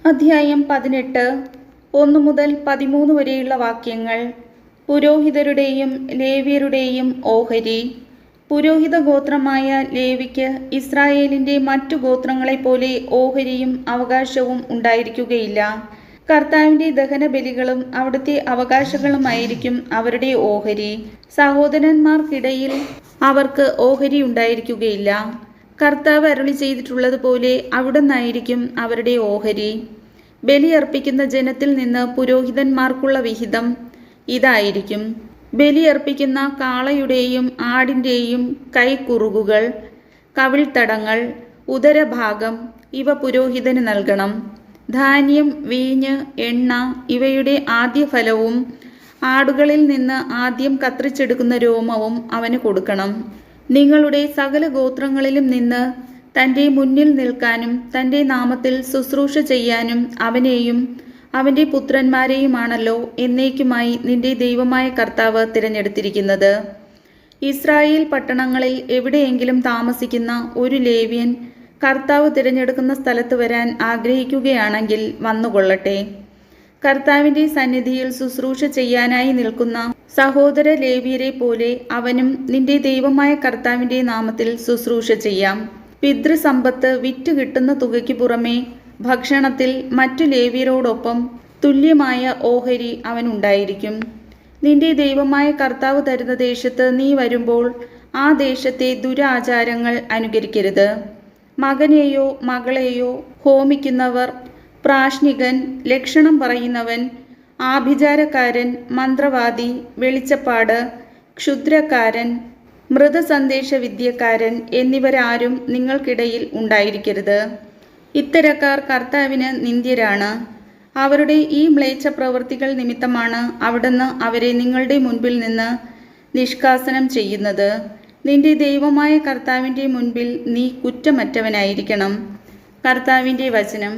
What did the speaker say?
അധ്യായം 18 1 മുതൽ 13 വരെയുള്ള വാക്യങ്ങൾ. പുരോഹിതരുടെയും ലേവ്യരുടെയും ഓഹരി. പുരോഹിത ഗോത്രമായ ലേവിക്ക് ഇസ്രായേലിൻ്റെ മറ്റു ഗോത്രങ്ങളെപ്പോലെ ഓഹരിയും അവകാശവും ഉണ്ടായിരിക്കുകയില്ല. കർത്താവിൻ്റെ ദഹനബലികളും അവിടുത്തെ അവകാശങ്ങളുമായിരിക്കും അവരുടെ ഓഹരി. സഹോദരന്മാർക്കിടയിൽ അവർക്ക് ഓഹരി ഉണ്ടായിരിക്കുകയില്ല. കർത്താവ് അരുളി ചെയ്തിട്ടുള്ളതുപോലെ അവിടുന്നായിരിക്കും അവരുടെ ഓഹരി. ബലിയർപ്പിക്കുന്ന ജനത്തിൽ നിന്ന് പുരോഹിതന്മാർക്കുള്ള വിഹിതം ഇതായിരിക്കും: ബലിയർപ്പിക്കുന്ന കാളയുടെയും ആടിൻ്റെയും കൈക്കുറുകുകൾ, കവിൾത്തടങ്ങൾ, ഉദരഭാഗം ഇവ പുരോഹിതന് നൽകണം. ധാന്യം, വീഞ്ഞ്, എണ്ണ ഇവയുടെ ആദ്യഫലവും ആടുകളിൽ നിന്ന് ആദ്യം കത്രിച്ചെടുക്കുന്ന രോമവും അവന് കൊടുക്കണം. നിങ്ങളുടെ സകല ഗോത്രങ്ങളിലും നിന്ന് തൻ്റെ മുന്നിൽ നിൽക്കാനും തൻ്റെ നാമത്തിൽ ശുശ്രൂഷ ചെയ്യാനും അവനെയും അവൻ്റെ പുത്രന്മാരെയുമാണല്ലോ എന്നേക്കുമായി നിന്റെ ദൈവമായ കർത്താവ് തിരഞ്ഞെടുത്തിരിക്കുന്നത്. ഇസ്രായേൽ പട്ടണങ്ങളിൽ എവിടെയെങ്കിലും താമസിക്കുന്ന ഒരു ലേവ്യൻ കർത്താവ് തിരഞ്ഞെടുക്കുന്ന സ്ഥലത്ത് വരാൻ ആഗ്രഹിക്കുകയാണെങ്കിൽ വന്നുകൊള്ളട്ടെ. കർത്താവിൻ്റെ സന്നിധിയിൽ ശുശ്രൂഷ ചെയ്യാനായി നിൽക്കുന്ന സഹോദര ലേവ്യരെ പോലെ അവനും നിന്റെ ദൈവമായ കർത്താവിൻ്റെ നാമത്തിൽ ശുശ്രൂഷ ചെയ്യാം. പിതൃസമ്പത്ത് വിറ്റ് കിട്ടുന്ന തുകയ്ക്ക് പുറമെ ഭക്ഷണത്തിൽ മറ്റു ലേവ്യരോടൊപ്പം തുല്യമായ ഓഹരി അവനുണ്ടായിരിക്കും. നിന്റെ ദൈവമായ കർത്താവ് തരുന്ന ദേശത്ത് നീ വരുമ്പോൾ ആ ദേശത്തെ ദുരാചാരങ്ങൾ അനുകരിക്കരുത്. മകനെയോ മകളെയോ ഹോമിക്കുന്നവർ, പ്രാശ്നികൻ, ലക്ഷണം പറയുന്നവൻ, ആഭിചാരക്കാരൻ, മന്ത്രവാദി, വെളിച്ചപ്പാട്, ക്ഷുദ്രക്കാരൻ, മൃതസന്ദേശ വിദ്യക്കാരൻ എന്നിവരാരും നിങ്ങൾക്കിടയിൽ ഉണ്ടായിരിക്കരുത്. ഇത്തരക്കാർ കർത്താവിന് നിന്ദ്യരാണ്. അവരുടെ ഈ മ്ലേച്ഛ പ്രവൃത്തികൾ നിമിത്തമാണ് അവിടുന്ന് അവരെ നിങ്ങളുടെ മുൻപിൽ നിന്ന് നിഷ്കാസനം ചെയ്യുന്നത്. നിന്റെ ദൈവമായ കർത്താവിൻ്റെ മുൻപിൽ നീ കുറ്റമറ്റവനായിരിക്കണം. കർത്താവിൻ്റെ വചനം.